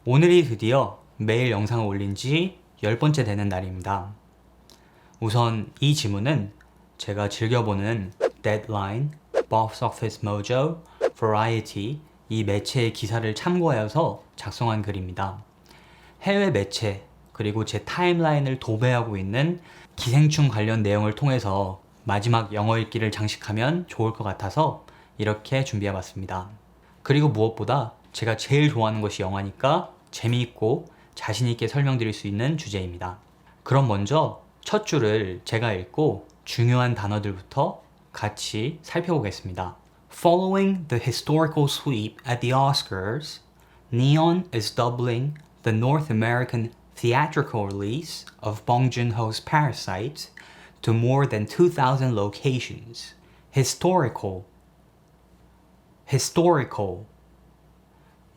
오늘이 드디어 매일 영상을 올린 지 10번째 되는 날입니다. 우선 이 지문은 제가 즐겨보는 Deadline, Box Office Mojo, Variety 이 매체의 기사를 참고하여서 작성한 글입니다. 해외 매체 그리고 제 타임라인을 도배하고 있는 기생충 관련 내용을 통해서 마지막 영어 읽기를 장식하면 좋을 것 같아서 이렇게 준비해봤습니다. 그리고 무엇보다 제가 제일 좋아하는 것이 영화니까 재미있고 자신있게 설명드릴 수 있는 주제입니다. 그럼 먼저 첫 줄을 제가 읽고 중요한 단어들부터 같이 살펴보겠습니다. Following the historical sweep at the Oscars, Neon is doubling the North American theatrical release of Bong Joon-ho's Parasite to more than 2,000 locations. Historical, historical,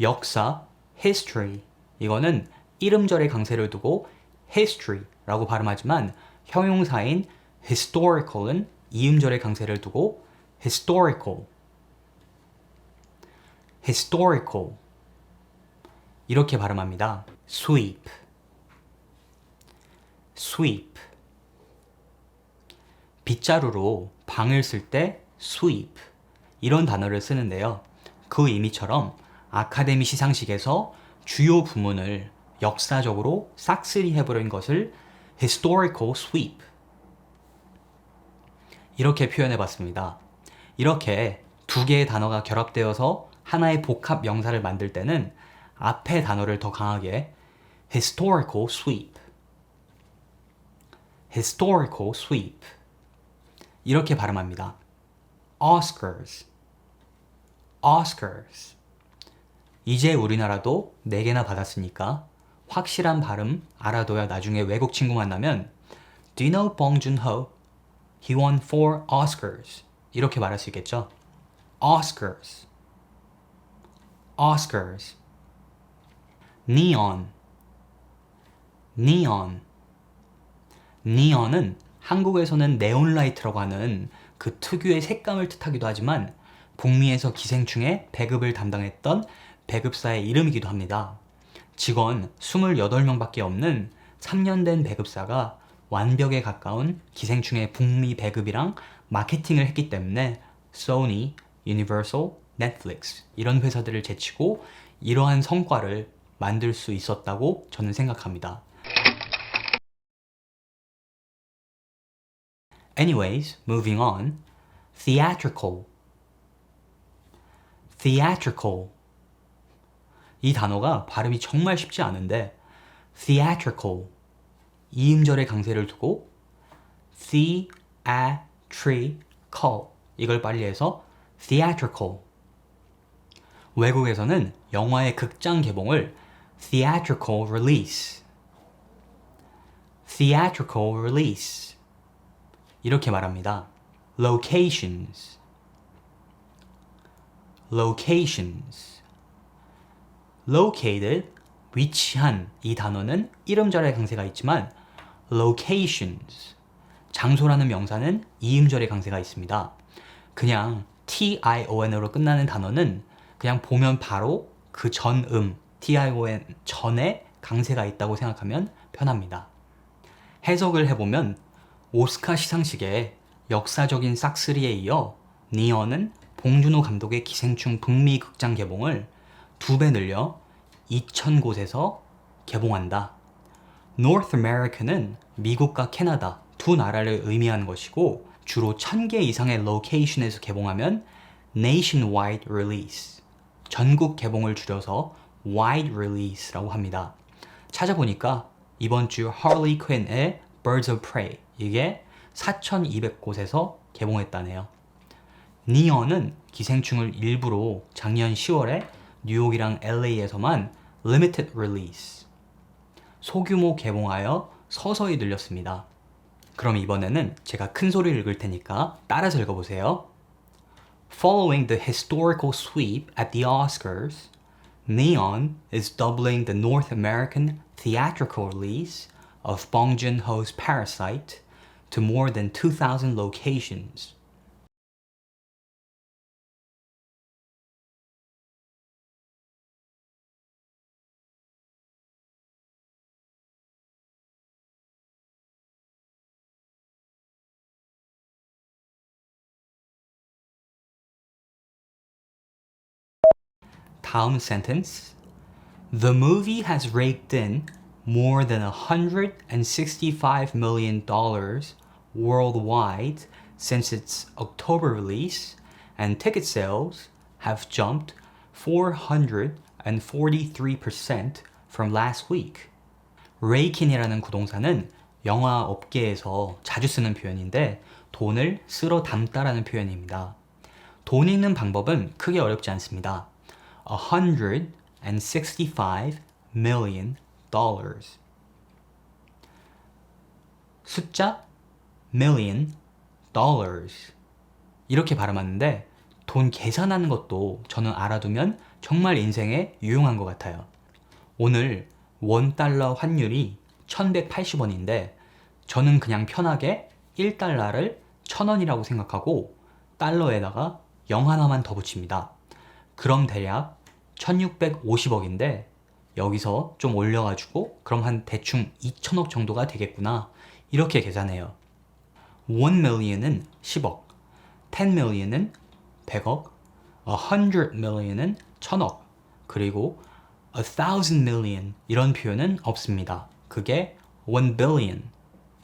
역사, history. 이거는 이름절의 강세를 두고 history라고 발음하지만 형용사인 historical은 이음절의 강세를 두고 historical, historical 이렇게 발음합니다. sweep, sweep 빗자루로 방을 쓸 때 sweep 이런 단어를 쓰는데요. 그 의미처럼 아카데미 시상식에서 주요 부문을 역사적으로 싹쓸이 해버린 것을 historical sweep 이렇게 표현해봤습니다. 이렇게 두 개의 단어가 결합되어서 하나의 복합 명사를 만들 때는 앞에 단어를 더 강하게 historical sweep, historical sweep 이렇게 발음합니다. Oscars, Oscars 이제 우리나라도 4개나 받았으니까 확실한 발음 알아둬야 나중에 외국 친구 만나면 Do you know Bong Joon-ho? He won 4 Oscars 이렇게 말할 수 있겠죠? Oscars, Oscars Neon, Neon Neon은 한국에서는 네온라이트라고 하는 그 특유의 색감을 뜻하기도 하지만 북미에서 기생충의 배급을 담당했던 배급사의 이름이기도 합니다. 직원 28명밖에 없는 3년 된 배급사가 완벽에 가까운 기생충의 북미 배급이랑 마케팅을 했기 때문에 소니, 유니버설, 넷플릭스 이런 회사들을 제치고 이러한 성과를 만들 수 있었다고 저는 생각합니다. Anyways, moving on. Theatrical, theatrical 이 단어가 발음이 정말 쉽지 않은데 theatrical 이음절의 강세를 두고 theatrical 이걸 빨리 해서 theatrical 외국에서는 영화의 극장 개봉을 theatrical release theatrical release 이렇게 말합니다. locations locations located 위치한 이 단어는 이름절의 강세가 있지만 locations 장소라는 명사는 이음절의 강세가 있습니다. 그냥 tion으로 끝나는 단어는 그냥 보면 바로 그 전음 tion 전에 강세가 있다고 생각하면 편합니다. 해석을 해보면 오스카 시상식에 역사적인 싹쓸이에 이어 니언은 봉준호 감독의 기생충 북미 극장 개봉을 2배 늘려 2,000곳에서 개봉한다. North America는 미국과 캐나다 두 나라를 의미하는 것이고 주로 1,000개 이상의 location에서 개봉하면 nationwide release 전국 개봉을 줄여서 wide release라고 합니다. 찾아보니까 이번 주 Harley Quinn의 Birds of Prey 이게 4,200곳에서 개봉했다네요. 니언은 기생충을 일부러 작년 10월에 뉴욕이랑 LA에서만 limited release 소규모 개봉하여 서서히 늘렸습니다. 그럼 이번에는 제가 큰 소리를 읽을 테니까 따라서 읽어보세요. Following the historical sweep at the Oscars, Neon is doubling the North American theatrical release of Bong Joon-ho's Parasite to more than 2,000 locations. 다음 sentence. The movie has raked in more than $165 million worldwide since its October release, and ticket sales have jumped 443% from last week. rake인이라는 구동사는 영화 업계에서 자주 쓰는 표현인데 돈을 쓸어 담다라는 표현입니다. 돈 읽는 방법은 크게 어렵지 않습니다. $165 million. 숫자 million dollars 이렇게 발음하는데 돈 계산하는 것도 저는 알아두면 정말 인생에 유용한 것 같아요. 오늘 $1 환율이 1180원인데 저는 그냥 편하게 1달러를 1000원이라고 생각하고 달러에다가 0 하나만 더 붙입니다. 그럼 대략 1650억인데 여기서 좀 올려가지고 그럼 한 대충 2000억 정도가 되겠구나 이렇게 계산해요. 1 million은 10억, 10 million은 100억, 100 million은 1000억, 그리고 1000 million 이런 표현은 없습니다. 그게 1 billion,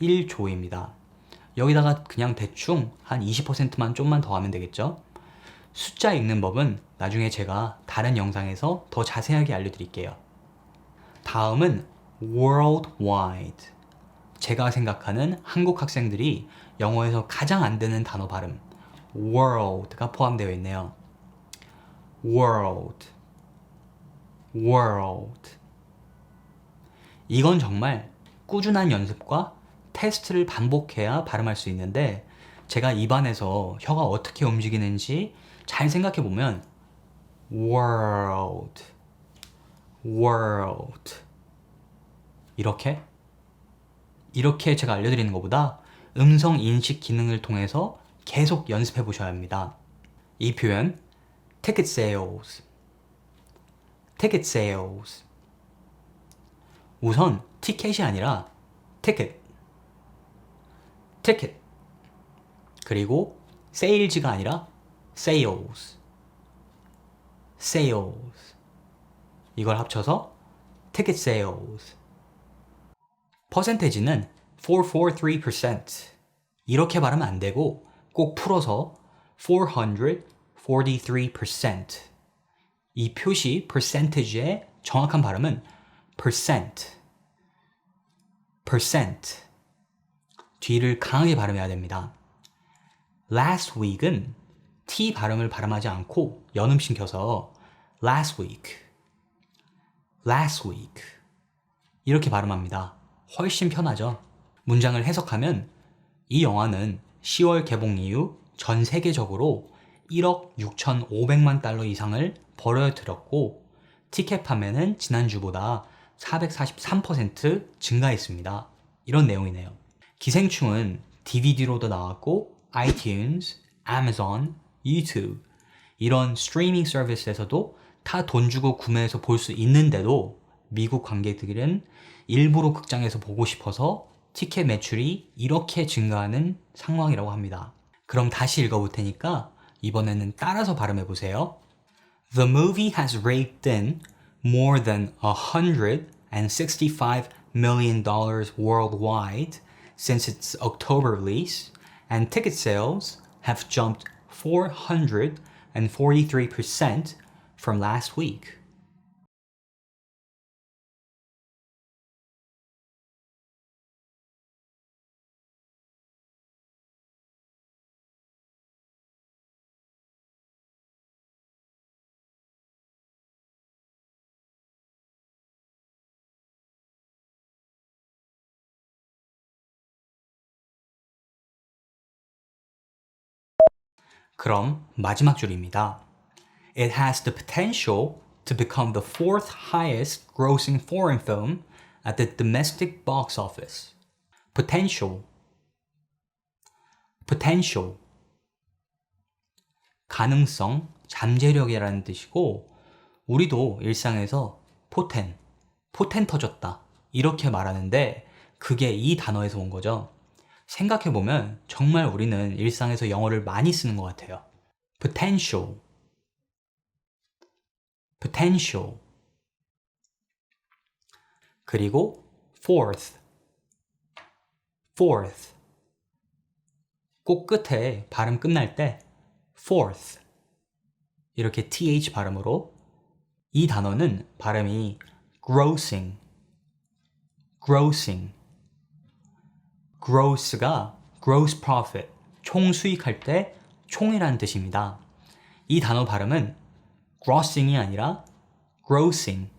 1조입니다. 여기다가 그냥 대충 한 20%만 좀만 더 하면 되겠죠? 숫자 읽는 법은 나중에 제가 다른 영상에서 더 자세하게 알려드릴게요. 다음은 worldwide. 제가 생각하는 한국 학생들이 영어에서 가장 안 되는 단어 발음 world가 포함되어 있네요. world. 이건 정말 꾸준한 연습과 테스트를 반복해야 발음할 수 있는데 제가 입안에서 혀가 어떻게 움직이는지 잘 생각해 보면 world 이렇게 제가 알려드리는 것보다 음성 인식 기능을 통해서 계속 연습해 보셔야 합니다. 이 표현 ticket sales. 우선 티켓이 아니라 ticket. 그리고 sales가 아니라 sales. 이걸 합쳐서 ticket sales. 퍼센테이지는 443%. 이렇게 발음은 안 되고 꼭 풀어서 443%. 이 표시 percentage의 정확한 발음은 percent. 뒤를 강하게 발음해야 됩니다. last week은 T 발음을 발음하지 않고 연음시켜서 last week 이렇게 발음합니다. 훨씬 편하죠? 문장을 해석하면 이 영화는 10월 개봉 이후 전 세계적으로 1억 6,500만 달러 이상을 벌어들였고 티켓 판매는 지난주보다 443% 증가했습니다. 이런 내용이네요. 기생충은 DVD로도 나왔고 iTunes, Amazon, YouTube 이런 스트리밍 서비스에서도 다 돈 주고 구매해서 볼 수 있는데도 미국 관객들은 일부러 극장에서 보고 싶어서 티켓 매출이 이렇게 증가하는 상황이라고 합니다. 그럼 다시 읽어볼 테니까 이번에는 따라서 발음해 보세요. The movie has raked in more than $165 million worldwide since its October release, and ticket sales have jumped 443% from last week. 그럼 마지막 줄입니다. It has the potential to become the fourth highest grossing foreign film at the domestic box office. potential. 가능성, 잠재력이라는 뜻이고 우리도 일상에서 포텐 터졌다 이렇게 말하는데 그게 이 단어에서 온 거죠. 생각해보면 정말 우리는 일상에서 영어를 많이 쓰는 것 같아요. potential. potential. 그리고 fourth. 꼭 끝에 발음 끝날 때 fourth 이렇게 th 발음으로. 이 단어는 발음이 grossing. gross가 gross profit, 총 수익할 때 총이라는 뜻입니다. 이 단어 발음은 grossing이 아니라 grossing.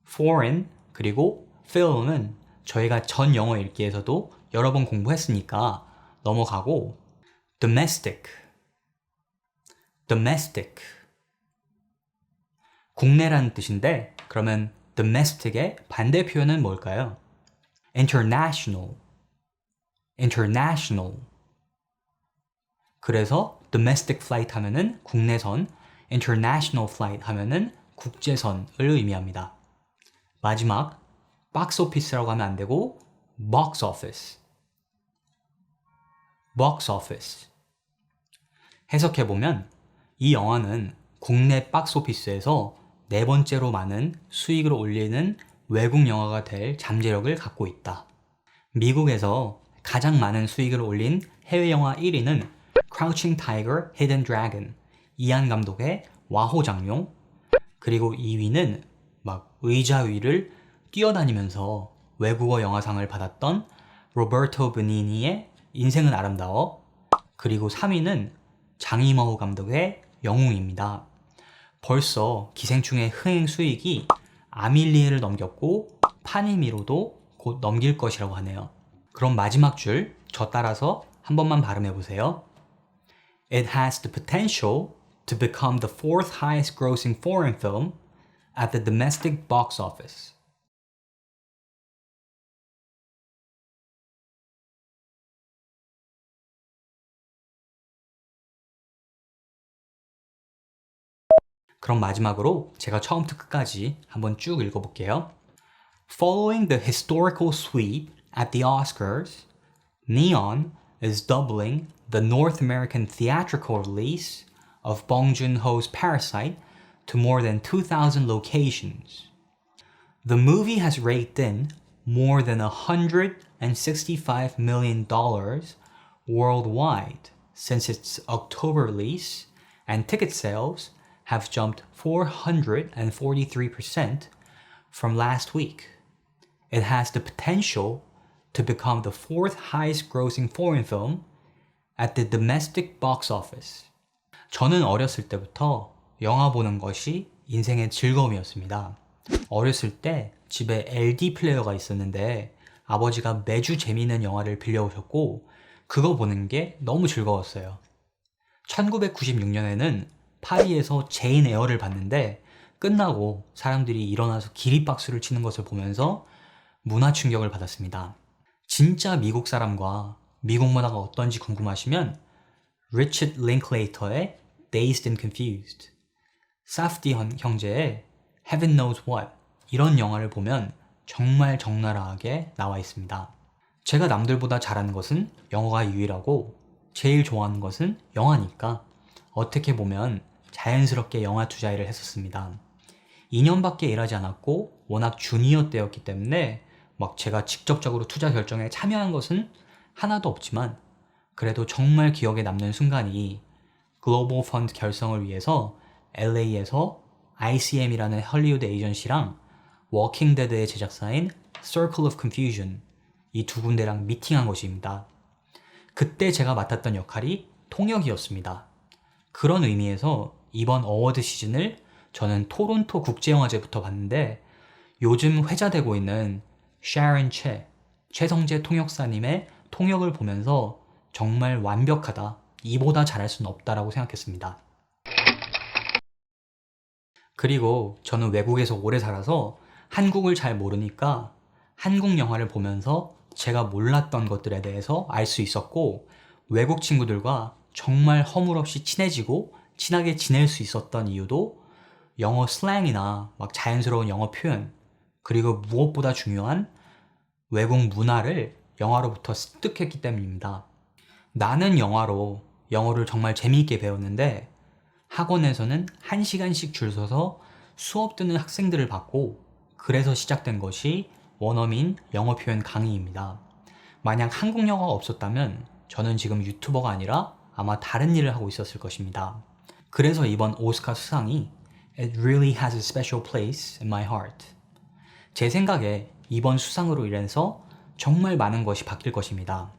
foreign 그리고 fill는 저희가 전 영어 읽기에서도 여러 번 공부했으니까 넘어가고 domestic. 국내라는 뜻인데 그러면 domestic의 반대 표현은 뭘까요? international. 그래서 domestic flight 하면은 국내선, international flight 하면은 국제선을 의미합니다. 마지막 box office라고 하면 안 되고 box office. 해석해보면 이 영화는 국내 박스 오피스에서 네 번째로 많은 수익을 올리는 외국 영화가 될 잠재력을 갖고 있다. 미국에서 가장 많은 수익을 올린 해외 영화 1위는 Crouching Tiger, Hidden Dragon, 이안 감독의 와호장룡. 그리고 2위는 막 의자 위를 뛰어다니면서 외국어 영화상을 받았던 로버토 베니니의 인생은 아름다워. 그리고 3위는 장이머우 감독의 영웅입니다. 벌써 기생충의 흥행 수익이 아밀리에를 넘겼고 파니미로도 곧 넘길 것이라고 하네요. 그럼 마지막 줄 저 따라서 한 번만 발음해 보세요. It has the potential to become the fourth highest grossing foreign film at the domestic box office. 그럼 마지막으로 제가 처음부터 끝까지 한번 쭉 읽어볼게요. Following the historical sweep at the Oscars, Neon is doubling the North American theatrical release of Bong Joon-ho's Parasite to more than 2,000 locations. The movie has raked in more than $165 million worldwide since its October release, and ticket sales have jumped 443% from last week. It has the potential to become the fourth highest grossing foreign film at the domestic box office. 저는 어렸을 때부터 영화 보는 것이 인생의 즐거움이었습니다. 어렸을 때 집에 LD 플레이어가 있었는데 아버지가 매주 재미있는 영화를 빌려오셨고 그거 보는 게 너무 즐거웠어요. 1996년에는 파리에서 제인 에어를 봤는데 끝나고 사람들이 일어나서 기립박수를 치는 것을 보면서 문화 충격을 받았습니다. 진짜 미국 사람과 미국 문화가 어떤지 궁금하시면 리처드 링클레이터의 Dazed and Confused, 사프디 형제의 Heaven Knows What 이런 영화를 보면 정말 적나라하게 나와 있습니다. 제가 남들보다 잘하는 것은 영어가 유일하고 제일 좋아하는 것은 영화니까 어떻게 보면 자연스럽게 영화 투자일을 했었습니다. 2년밖에 일하지 않았고 워낙 주니어 때였기 때문에 막 제가 직접적으로 투자 결정에 참여한 것은 하나도 없지만 그래도 정말 기억에 남는 순간이 글로벌 펀드 결성을 위해서 LA에서 ICM이라는 헐리우드 에이전시랑 워킹 데드의 제작사인 Circle of Confusion 이 두 군데랑 미팅한 것입니다. 그때 제가 맡았던 역할이 통역이었습니다. 그런 의미에서 이번 어워드 시즌을 저는 토론토 국제영화제부터 봤는데 요즘 회자되고 있는 샤론 최성재 통역사님의 통역을 보면서 정말 완벽하다, 이보다 잘할 수는 없다라고 생각했습니다. 그리고 저는 외국에서 오래 살아서 한국을 잘 모르니까 한국 영화를 보면서 제가 몰랐던 것들에 대해서 알 수 있었고 외국 친구들과 정말 허물없이 친해지고 친하게 지낼 수 있었던 이유도 영어 슬랭이나 막 자연스러운 영어 표현 그리고 무엇보다 중요한 외국 문화를 영화로부터 습득했기 때문입니다. 나는 영화로 영어를 정말 재미있게 배웠는데 학원에서는 1시간씩 줄 서서 수업 듣는 학생들을 봤고, 그래서 시작된 것이 원어민 영어 표현 강의입니다. 만약 한국 영어가 없었다면 저는 지금 유튜버가 아니라 아마 다른 일을 하고 있었을 것입니다. 그래서 이번 오스카 수상이 It really has a special place in my heart. 제 생각에 이번 수상으로 인해서 정말 많은 것이 바뀔 것입니다.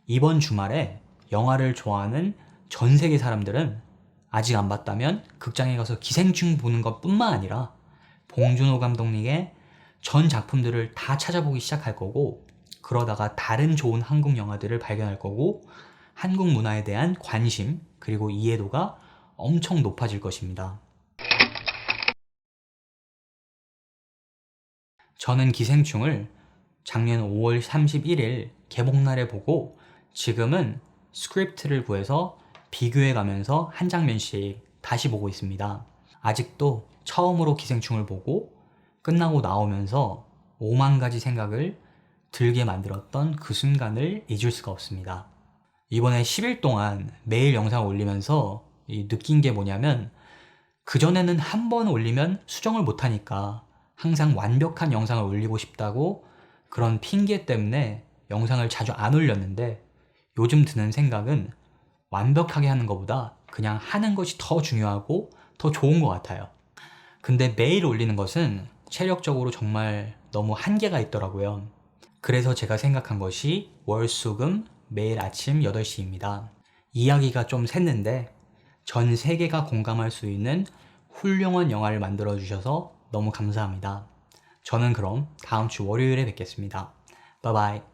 이번 주말에 영화를 좋아하는 전 세계 사람들은 아직 안 봤다면 극장에 가서 기생충 보는 것뿐만 아니라 봉준호 감독님의 전 작품들을 다 찾아보기 시작할 거고, 그러다가 다른 좋은 한국 영화들을 발견할 거고, 한국 문화에 대한 관심 그리고 이해도가 엄청 높아질 것입니다. 저는 기생충을 작년 5월 31일 개봉날에 보고 지금은 스크립트를 구해서 비교해 가면서 한 장면씩 다시 보고 있습니다. 아직도 처음으로 기생충을 보고 끝나고 나오면서 5만 가지 생각을 들게 만들었던 그 순간을 잊을 수가 없습니다. 이번에 10일 동안 매일 영상 올리면서 느낀 게 뭐냐면, 그전에는 한 번 올리면 수정을 못하니까 항상 완벽한 영상을 올리고 싶다고 그런 핑계 때문에 영상을 자주 안 올렸는데, 요즘 드는 생각은 완벽하게 하는 것보다 그냥 하는 것이 더 중요하고 더 좋은 것 같아요. 근데 매일 올리는 것은 체력적으로 정말 너무 한계가 있더라고요. 그래서 제가 생각한 것이 월수금 매일 아침 8시입니다. 이야기가 좀 샜는데 전 세계가 공감할 수 있는 훌륭한 영화를 만들어 주셔서 너무 감사합니다. 저는 그럼 다음 주 월요일에 뵙겠습니다. 바이바이.